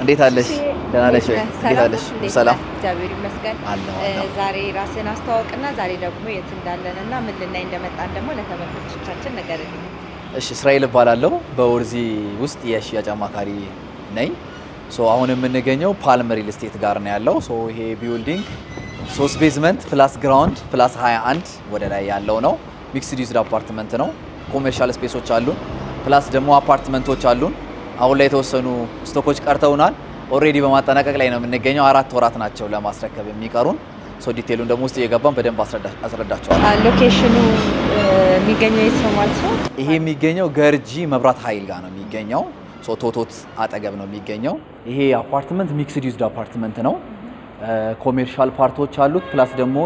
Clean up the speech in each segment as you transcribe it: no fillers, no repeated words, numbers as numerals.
እንዴት አለሽ? ደህና ነሽ ወይ? እንዴት አለሽ? ሰላም እግዚአብሔር ይመስገን። ዛሬ ራስን አስተዋውቅና ዛሬ ደግሞ የት እንዳለንና ምን ልናይ እንደመጣን ደግሞ ለተመልካቾቻችን ንገረኝ። እሺ፣ እስራኤል እባላለሁ። በወርዚ ውስጥ የሽያጭ አማካሪ ነኝ። አሁን የምንገኘው ፓልም ሪል ስቴት ጋር ነው ያለው። ይሄ ቢልዲንግ 3 ቤዝመንት ፕላስ ግራውንድ ፕላስ 21 ወደ ላይ ያለው ነው። ሚክስድ ዩዝድ አፓርትመንት ነው። ኮሜርሻል ስፔሶች አሉን፣ ፕላስ ደግሞ አፓርትመንቶች አሉን። አሁን ላይ የተወሰኑ ስቶኮች ቀርተውናል። ኦልሬዲ በማጠናቀቅ ላይ ነው የምንገኘው። 4 ወራት ናቸው ለማስረከብ የሚቀሩን። ዲቴሉን ደግሞ ውስጥ እየገባን በደንብ አስረዳቸዋለሁ። ሎኬሽኑ የሚገኘው የት ነው ማለት ነው? ይሄ የሚገኘው ገርጂ መብራት ኃይል ጋር ነው የሚገኘው። ቶቶት አጠገብ ነው የሚገኘው። ይሄ አፓርትመንት ሚክስድ ዩዝድ አፓርትመንት ነው። ኮሜርሻል ፓርቶች አሉት፣ ፕላስ ደግሞ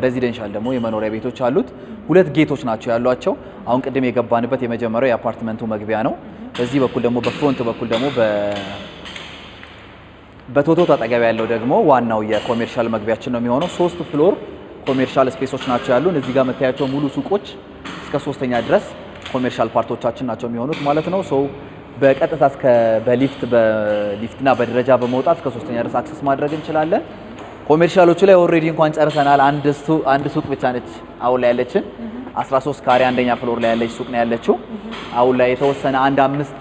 ሬዚደንሻል ደግሞ የመኖሪያ ቤቶች አሉት። 2 ጌቶች ናቸው ያሏቸው። አሁን ቅድም የገባንበት የመጀመሪያው የአፓርትመንቱ መግቢያ ነው። በዚህ በኩል ደግሞ በፍሮንት በኩል ደግሞ በቶቶት አጠገብ ያለው ደግሞ ዋናው የኮሜርሻል መግቢያችን ነው የሚሆነው። 3 ፍሎር ኮሜርሻል ስፔሶች ናቸው ያሉን። እዚህ ጋር መታያቸው ሙሉ ሱቆች እስከ 3ኛ ድረስ ኮሜርሻል ፓርቶቻችን ናቸው የሚሆኑት ማለት ነው። በቀጥታ እስከ በሊፍትና በደረጃ በመውጣት እስከ 3ኛ ድረስ አክሰስ ማድረግ እንችላለን። ኮሜርሻሎቹ ላይ ኦልሬዲ እንኳን ጨርሰናል። አንድ ሱቅ ብቻ ነች አሁን ላይ ያለችን። 13 ካሬ አንደኛ ፍሎር ላይ ያለች ሱቅ ነው ያለችው። አሁን ላይ የተወሰነ 5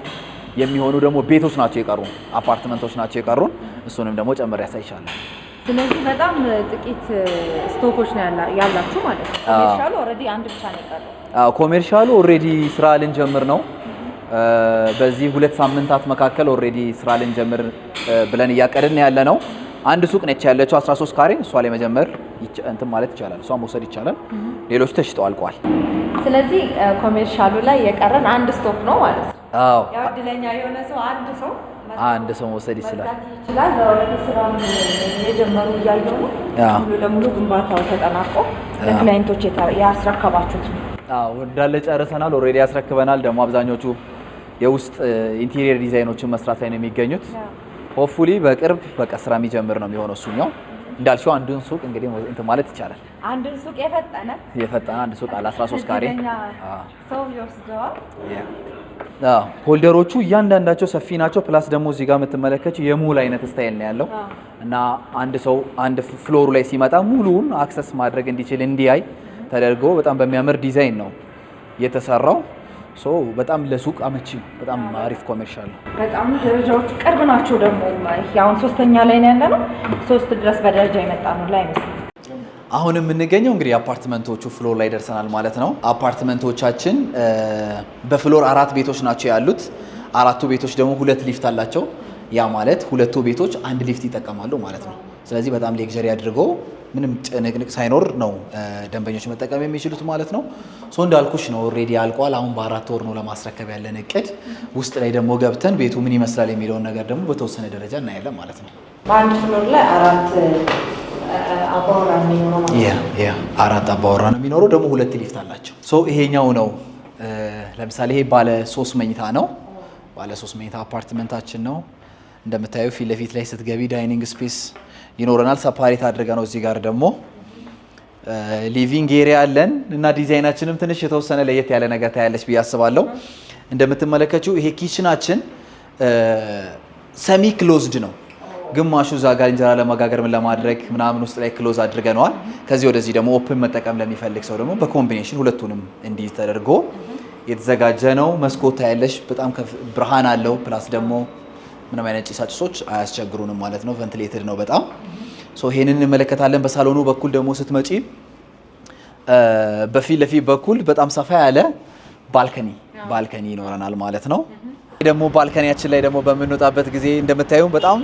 የሚሆኑ ደግሞ ቤቶች ናቸው የቀሩን፣ አፓርትመንቶች ናቸው የቀሩን። እሱንም ደግሞ ጨምር ያሳይሻለሁ። ስለዚህ በጣም ጥቂት ስቶኮች ነው ያላችሁ ማለት ነው። ኮሜርሻሉ ኦልሬዲ አንድ ብቻ ነው የቀረው። ኮሜርሻሉ ኦልሬዲ ስራ ልንጀምር ነው። በዚህ 2 ሳምንታት መካከል ኦልሬዲ ስራ ልንጀምር ብለን እያቀድን ያለ ነው። አንድ ሱቅ ነች ያለችው 13 ካሬ። እሷ ላይ መጀመር እንትን ማለት ይቻላል፣ እሷ መውሰድ ይቻላል። ሌሎች ተሽጠው አልቋል። ስለዚህ ኮሜርሻሉ ላይ የቀረን አንድ ስቶክ ነው ማለት ነው። አዎ፣ ያው እድለኛ የሆነ ሰው አንድ ሰው መውሰድ ይችላል። ኦልሬዲ ስራውን የጀመሩ እያየሁ ነው። ሙሉ ለሙሉ ግንባታው ተጠናቆ ለክላይንቶች ያስረከባችሁት ነው? አዎ፣ እንዳለ ጨርሰናል። ኦልሬዲ ያስረክበናል። ደግሞ አብዛኞቹ የውስጥ ኢንቴሪየር ዲዛይኖችን መስራት ላይ ነው የሚገኙት። ሆፕፉሊ በቅርብ በቃ ስራ የሚጀምር ነው የሚሆነው። እሱኛው እንዳልሽው አንዱን ሱቅ እንግዲህ እንትን ማለት ይቻላል። አንዱን ሱቅ የፈጠነ አንድ ሱቅ አለ 13 ካሬ ሰው ይወስደዋል። ሆልደሮቹ እያንዳንዳቸው ሰፊ ናቸው። ፕላስ ደግሞ እዚህ ጋር የምትመለከችው የሙል አይነት ስታይል ነው ያለው እና አንድ ሰው አንድ ፍሎሩ ላይ ሲመጣ ሙሉውን አክሰስ ማድረግ እንዲችል እንዲያይ ተደርጎ በጣም በሚያምር ዲዛይን ነው የተሰራው። በጣም ለሱቅ አመቺ ነው። በጣም አሪፍ ኮሜርሻል ነው። በጣም ደረጃዎቹ ቅርብ ናቸው። ደግሞ አሁን 3ኛ ላይ ነው ያለነው። 3 ድረስ በደረጃ የመጣ ነው ላይ መስል። አሁን የምንገኘው እንግዲህ አፓርትመንቶቹ ፍሎር ላይ ደርሰናል ማለት ነው። አፓርትመንቶቻችን በፍሎር 4 ቤቶች ናቸው ያሉት። 4ቱ ቤቶች ደግሞ 2 ሊፍት አላቸው። ያ ማለት 2ቱ ቤቶች 1 ሊፍት ይጠቀማሉ ማለት ነው። ስለዚህ በጣም ሌክዠሪ አድርጎ ምንም ጭንቅንቅ ሳይኖር ነው ደንበኞች መጠቀም የሚችሉት ማለት ነው። እንዳልኩሽ ነው ኦልሬዲ አልቋል። አሁን በ4 ወር ነው ለማስረከብ ያለን እቅድ። ውስጥ ላይ ደግሞ ገብተን ቤቱ ምን ይመስላል የሚለውን ነገር ደግሞ በተወሰነ ደረጃ እናያለን ማለት ነው። በአንድ ፍሎር ላይ 4 አባወራ ነው የሚኖረው ማለት ነው። 4 አባወራ ነው የሚኖረው። ደግሞ 2 ሊፍት አላቸው። ይሄኛው ነው ለምሳሌ ይሄ ባለ 3 መኝታ ነው። ባለ 3 መኝታ አፓርትመንታችን ነው። እንደምታዩ ፊት ለፊት ላይ ስትገቢ ዳይኒንግ ስፔስ ይኖረናል። ሰፓሬት አድርገ ነው። እዚህ ጋር ደግሞ ሊቪንግ ኤሪያ አለን እና ዲዛይናችንም ትንሽ የተወሰነ ለየት ያለ ነገር ታያለች ብዬ አስባለሁ። እንደምትመለከቱ ይሄ ኪችናችን ሰሚ ክሎዝድ ነው። ግማሹ እዛ ጋር እንጀራ ለመጋገር ምን ለማድረግ ምናምን ውስጥ ላይ ክሎዝ አድርገነዋል። ከዚህ ወደዚህ ደግሞ ኦፕን መጠቀም ለሚፈልግ ሰው ደግሞ በኮምቢኔሽን ሁለቱንም እንዲህ ተደርጎ የተዘጋጀ ነው። መስኮት ታያለሽ፣ በጣም ብርሃን አለው። ፕላስ ደግሞ ምንም አይነት ጭስ አጭሶች አያስቸግሩንም ማለት ነው። ቬንቲሌትድ ነው በጣም። ይሄንን እንመለከታለን። በሳሎኑ በኩል ደግሞ ስትመጪ በፊት ለፊት በኩል በጣም ሰፋ ያለ ባልከኒ ይኖረናል ማለት ነው። ደግሞ ባልከኒያችን ላይ ደግሞ በምንወጣበት ጊዜ እንደምታዩ በጣም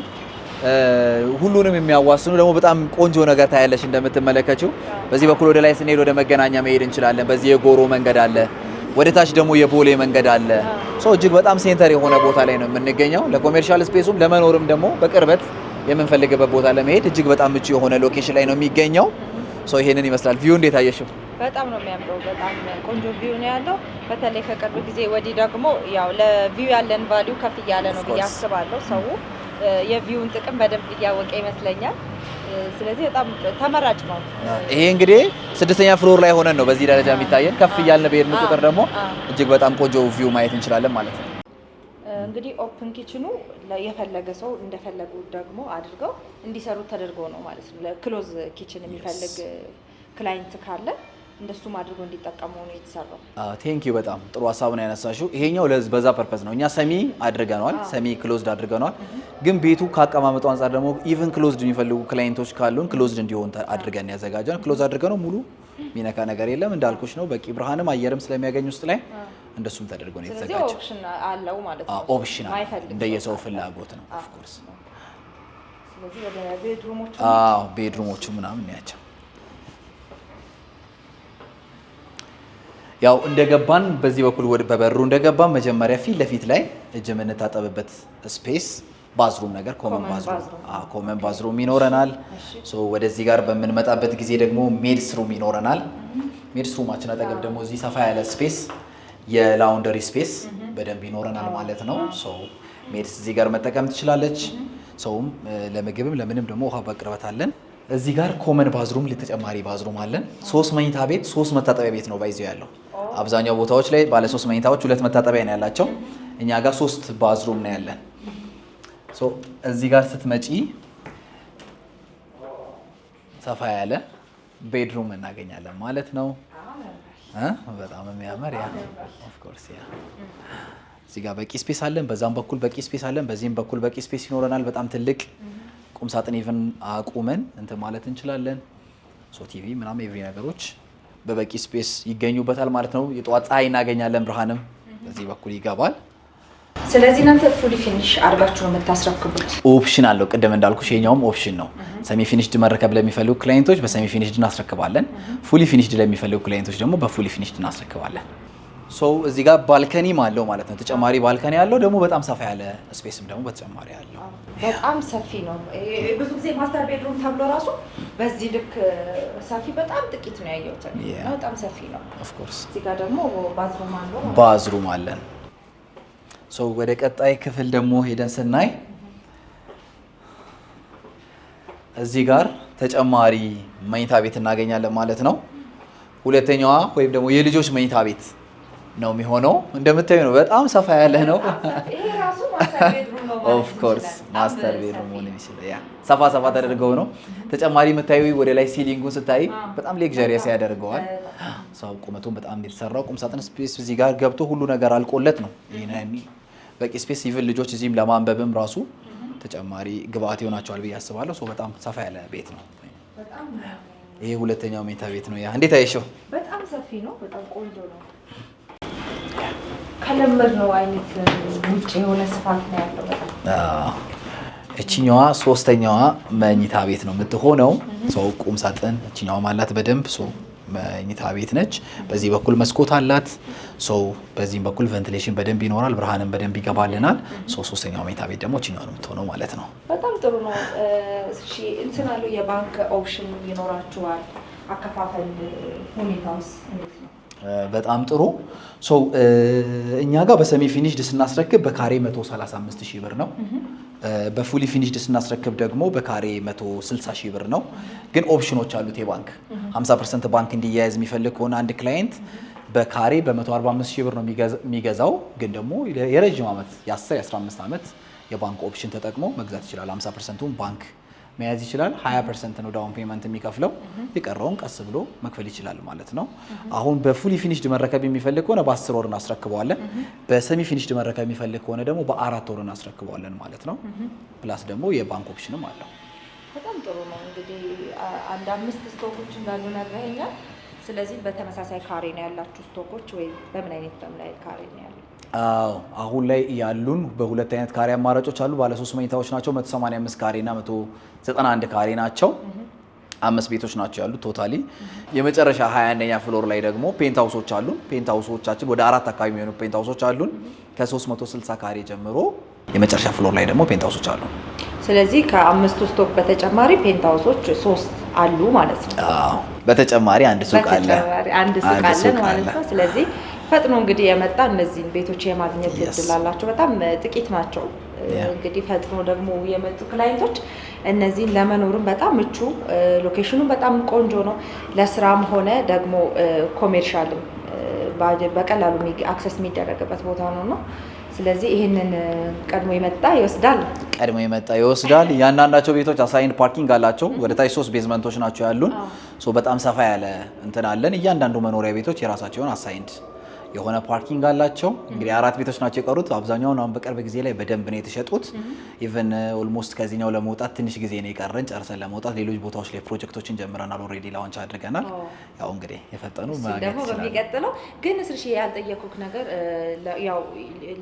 ሁሉንም የሚያዋስኑ ደግሞ በጣም ቆንጆ ነገር ታያለሽ። እንደምትመለከችው በዚህ በኩል ወደ ላይ ስንሄድ ወደ መገናኛ መሄድ እንችላለን። በዚህ የጎሮ መንገድ አለ። ወደ ታች ደግሞ የቦሌ መንገድ አለ። እጅግ በጣም ሴንተር የሆነ ቦታ ላይ ነው የምንገኘው። ለኮሜርሻል ስፔሱም ለመኖርም ደግሞ በቅርበት የምንፈልግበት ቦታ ለመሄድ እጅግ በጣም ምቹ የሆነ ሎኬሽን ላይ ነው የሚገኘው። ይሄንን ይመስላል። ቪው እንዴት አየሽው? በጣም ነው የሚያምረው። በጣም ቆንጆ ቪው ነው ያለው። በተለይ ከቅርብ ጊዜ ወዲህ ደግሞ ያው ለቪው ያለን ቫልዩ ከፍ እያለ ነው ብዬ አስባለሁ። ሰው የቪውን ጥቅም በደንብ እያወቀ ይመስለኛል። ስለዚህ በጣም ተመራጭ ነው። ይሄ እንግዲህ 6ኛ ፍሎር ላይ ሆነን ነው በዚህ ደረጃ የሚታየን። ከፍ እያልን በሄድን ቁጥር ደግሞ እጅግ በጣም ቆንጆ ቪው ማየት እንችላለን ማለት ነው። እንግዲህ ኦፕን ኪችኑ የፈለገ ሰው እንደፈለጉ ደግሞ አድርገው እንዲሰሩ ተደርጎ ነው ማለት ነው። ለክሎዝ ኪችን የሚፈልግ ክላይንት ካለ እንደሱም አድርገው እንዲጠቀሙ ነው የተሰራው። ቴንክ ዩ በጣም ጥሩ ሀሳብ ነው ያነሳሽው። ይሄኛው በዛ ፐርፐዝ ነው። እኛ ሰሚ አድርገናል፣ ሰሚ ክሎዝድ አድርገናል። ግን ቤቱ ካቀማመጡ አንፃር ደግሞ ኢቭን ክሎዝድ የሚፈልጉ ክላይንቶች ካሉን ክሎዝድ እንዲሆን አድርገን ያዘጋጀን። ክሎዝ አድርገነው ሙሉ ሚነካ ነገር የለም እንዳልኩሽ ነው። በቂ ብርሃንም አየርም ስለሚያገኝ ውስጥ ላይ እንደሱም ተደርጎ ነው የተዘጋጀው። ስለዚህ ኦፕሽን አለው ማለት ነው። ኦፕሽን እንደየሰው ፍላጎት ነው ኦፍ ኮርስ። ስለዚህ ወደ ቤድሩሞቹ ቤድሩሞቹ ምናምን ያቸው ያው እንደገባን በዚህ በኩል በበሩ እንደገባን መጀመሪያ ፊት ለፊት ላይ እጅ የምንታጠብበት ስፔስ ባዝሩም ነገር ኮመን ባዝሩም ይኖረናል። ወደዚህ ጋር በምንመጣበት ጊዜ ደግሞ ሜድስ ሩም ይኖረናል። ሜድስ ሩማችን አጠገብ ደግሞ እዚህ ሰፋ ያለ ስፔስ የላውንደሪ ስፔስ በደንብ ይኖረናል ማለት ነው። ሜድስ እዚህ ጋር መጠቀም ትችላለች። ሰውም ለምግብም ለምንም ደግሞ ውሃ በቅርበት አለን። እዚህ ጋር ኮመን ባዝሩም ለተጨማሪ ባዝሩም አለን። 3 መኝታ ቤት 3 መታጠቢያ ቤት ነው ባይዘው ያለው። አብዛኛው ቦታዎች ላይ ባለ 3 መኝታዎች 2 መታጠቢያ ነው ያላቸው። እኛ ጋር 3 ባዝሩም ነው ያለን። እዚህ ጋር ስትመጪ ሰፋ ያለ ቤድሩም እናገኛለን ማለት ነው። በጣም የሚያምር ኦፍ ኮርስ እዚህ ጋር በቂ ስፔስ አለን። በዛም በኩል በቂ ስፔስ አለን። በዚህም በኩል በቂ ስፔስ ይኖረናል። በጣም ትልቅ ቁም ሳጥን ኢቭን አቁመን እንትን ማለት እንችላለን። ቲቪ ምናምን ኤቭሪ ነገሮች በበቂ ስፔስ ይገኙበታል ማለት ነው። የጠዋት ፀሐይ እናገኛለን። ብርሃንም በዚህ በኩል ይገባል። ስለዚህ እናንተ ፉሊ ፊኒሽ አድርጋችሁ ነው የምታስረክቡት? ኦፕሽን አለው። ቅድም እንዳልኩሽ የኛውም ኦፕሽን ነው። ሰሚ ፊኒሽድ መረከብ ለሚፈልጉ ክላይንቶች በሰሚ ፊኒሽድ እናስረክባለን። ፉሊ ፊኒሽድ ለሚፈልጉ ክላይንቶች ደግሞ በፉሊ ፊኒሽድ እናስረክባለን። እዚህ ጋር ባልከኒም አለው ማለት ነው። ተጨማሪ ባልከኒ ያለው ደግሞ በጣም ሰፋ ያለ ስፔስም ደግሞ በተጨማሪ ያለው በጣም ሰፊ ነው። ብዙ ጊዜ ማስተር ቤድሩም ተብሎ ራሱ በዚህ ልክ ሰፊ በጣም ጥቂት ነው ያየሁት። በጣም ሰፊ ነው። ኦፍ ኮርስ እዚህ ጋር ደግሞ ባዝሩም አለን። ወደ ቀጣይ ክፍል ደግሞ ሄደን ስናይ እዚህ ጋር ተጨማሪ መኝታ ቤት እናገኛለን ማለት ነው። ሁለተኛዋ ወይም ደግሞ የልጆች መኝታ ቤት ነው የሚሆነው። እንደምታዩ ነው፣ በጣም ሰፋ ያለ ነው። ኦፍ ኮርስ ማስተር ቤድሩም ሆነ ይችላል። ሰፋ ተደርገው ነው። ተጨማሪ የምታዩ ወደ ላይ ሲሊንጉን ስታይ በጣም ሌክዠሪየስ ያደርገዋል። ቁመቱን በጣም የተሰራው ቁም ሳጥን ስፔስ እዚህ ጋር ገብቶ ሁሉ ነገር አልቆለት ነው። በቂ ስፔስ ኢቭን ልጆች እዚህም ለማንበብም ራሱ ተጨማሪ ግብአት ይሆናቸዋል ብዬ አስባለሁ። በጣም ሰፋ ያለ ቤት ነው። ይሄ ሁለተኛው መኝታ ቤት ነው። እንዴት አየሽው? በጣም ሰፊ ነው። በጣም ቆንጆ ነው። ከለመድነው አይነት ውጭ የሆነ ስፋት ነው ያለው። እቺኛዋ ሶስተኛዋ መኝታ ቤት ነው የምትሆነው። ቁም ሳጥን እቺኛዋ አላት በደንብ መኝታ ቤት ነች። በዚህ በኩል መስኮት አላት። በዚህም በኩል ቬንቲሌሽን በደንብ ይኖራል፣ ብርሃንም በደንብ ይገባልናል። ሶስተኛው መኝታ ቤት ደግሞ እቺኛዋ ነው የምትሆነው ማለት ነው። በጣም ጥሩ ነው። እሺ እንትን አለው የባንክ ኦፕሽን ይኖራችኋል? አከፋፈል ሁኔታውስ እንዴት ነው? በጣም ጥሩ። እኛ ጋር በሰሚ ፊኒሽድ ስናስረክብ በካሬ 135 ሺህ ብር ነው። በፉሊ ፊኒሽድ ስናስረክብ ደግሞ በካሬ 160 ሺህ ብር ነው። ግን ኦፕሽኖች አሉት የባንክ 50% ባንክ እንዲያያዝ የሚፈልግ ከሆነ አንድ ክላይንት በካሬ በ145 ሺህ ብር ነው የሚገዛው። ግን ደግሞ የረጅም ዓመት የ10 የ15 ዓመት የባንክ ኦፕሽን ተጠቅሞ መግዛት ይችላል። 50%ቱን ባንክ መያዝ ይችላል። 20% ነው ዳውን ፔመንት የሚከፍለው። የቀረውን ቀስ ብሎ መክፈል ይችላል ማለት ነው። አሁን በፉሊ ፊኒሽድ መረከብ የሚፈልግ ከሆነ በ10 ወር እናስረክበዋለን። በሰሚ ፊኒሽድ መረከብ የሚፈልግ ከሆነ ደግሞ በ4 ወር እናስረክበዋለን ማለት ነው። ፕላስ ደግሞ የባንክ ኦፕሽንም አለው። በጣም ጥሩ ነው። እንግዲህ አንድ 5 ስቶኮች እንዳሉ ነግረኸኛል። ስለዚህ በተመሳሳይ ካሬ ነው ያላችሁ ስቶኮች ወይ በምን አይነት ካሬ ነው ያለው? አሁን ላይ ያሉን በሁለት አይነት ካሬ አማራጮች አሉ። ባለ 3 መኝታዎች ናቸው። 185 ካሬ እና 191 ካሬ ናቸው። 5 ቤቶች ናቸው ያሉት ቶታሊ። የመጨረሻ 21ኛ ፍሎር ላይ ደግሞ ፔንት ሃውሶች አሉን። ፔንት ሃውሶቻችን ወደ 4 አካባቢ የሚሆኑ ፔንት ሃውሶች አሉን ከ360 ካሬ ጀምሮ። የመጨረሻ ፍሎር ላይ ደግሞ ፔንት ሃውሶች አሉ። ስለዚህ ከ5 ስቶክ በተጨማሪ ፔንት ሃውሶች 3 አሉ ማለት ነው። በተጨማሪ አንድ ሱቅ አለ ማለት ነው። ስለዚህ ፈጥኖ እንግዲህ የመጣ እነዚህን ቤቶች የማግኘት እድል አላቸው። በጣም ጥቂት ናቸው። እንግዲህ ፈጥኖ ደግሞ የመጡ ክላይንቶች እነዚህን ለመኖርም በጣም ምቹ፣ ሎኬሽኑ በጣም ቆንጆ ነው። ለስራም ሆነ ደግሞ ኮሜርሻልም በቀላሉ አክሰስ የሚደረግበት ቦታ ነው። ስለዚህ ይሄንን ቀድሞ የመጣ ይወስዳል። እያንዳንዳቸው ቤቶች አሳይንድ ፓርኪንግ አላቸው። ወደ ታች 3 ቤዝመንቶች ናቸው ያሉን። በጣም ሰፋ ያለ እንትን አለን። እያንዳንዱ መኖሪያ ቤቶች የራሳቸውን አሳይንድ የሆነ ፓርኪንግ አላቸው። እንግዲህ 4 ቤቶች ናቸው የቀሩት። አብዛኛውን አሁን በቅርብ ጊዜ ላይ በደንብ ነው የተሸጡት። ኢቭን ኦልሞስት ከዚህኛው ለመውጣት ትንሽ ጊዜ ነው የቀረን ጨርሰን ለመውጣት። ሌሎች ቦታዎች ላይ ፕሮጀክቶችን ጀምረናል። ኦልሬዲ ላውንች አድርገናል። ያው እንግዲህ የፈጠኑ ደግሞ በሚቀጥለው ግን እስርሽ ያልጠየኩክ ነገር ያው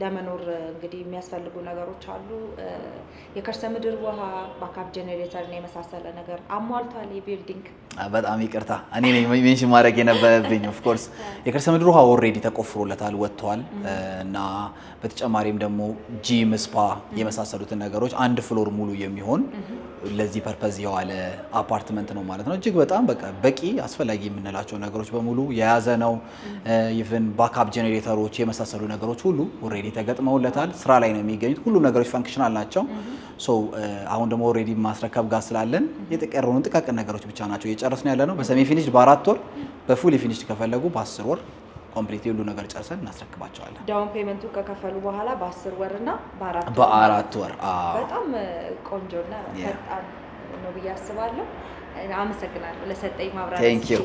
ለመኖር እንግዲህ የሚያስፈልጉ ነገሮች አሉ። የከርሰ ምድር ውሃ፣ ባካፕ ጄኔሬተር ነው የመሳሰለ ነገር አሟልቷል የቢልዲንግ? በጣም ይቅርታ እኔ ነኝ ሜንሽን ማድረግ የነበረብኝ። ኦፍ ኮርስ የከርሰ ምድር ውሃ ኦልሬዲ ተቆፍሮለታል ወጥቷል። እና በተጨማሪም ደግሞ ጂም፣ ስፓ የመሳሰሉትን ነገሮች አንድ ፍሎር ሙሉ የሚሆን ለዚህ ፐርፐዝ የዋለ አፓርትመንት ነው ማለት ነው። እጅግ በጣም በቂ አስፈላጊ የምንላቸው ነገሮች በሙሉ የያዘ ነው። ኢቭን ባካፕ ጄኔሬተሮች የመሳሰሉ ነገሮች ሁሉ ኦልሬዲ ተገጥመውለታል። ስራ ላይ ነው የሚገኙት። ሁሉም ነገሮች ፈንክሽናል ናቸው። አሁን ደግሞ ኦልሬዲ ማስረከብ ጋር ስላለን የተቀረውን ጥቃቅን ነገሮች ብቻ ናቸው እየጨረስን ያለ ነው። በሰሚ ፊኒሽድ በ4 ወር፣ በፉል ፊኒሽድ ከፈለጉ በ10 ወር ኮምፕሊት ሁሉ ነገር ጨርሰን እናስረክባቸዋለን። ዳውን ፔመንቱ ከከፈሉ በኋላ በ10 ወር እና በ4 ወር። በጣም ቆንጆና ፈጣን ነው ብዬ አስባለሁ። አመሰግናለሁ ለሰጠኝ ማብራሪያ። ቴንክ ዩ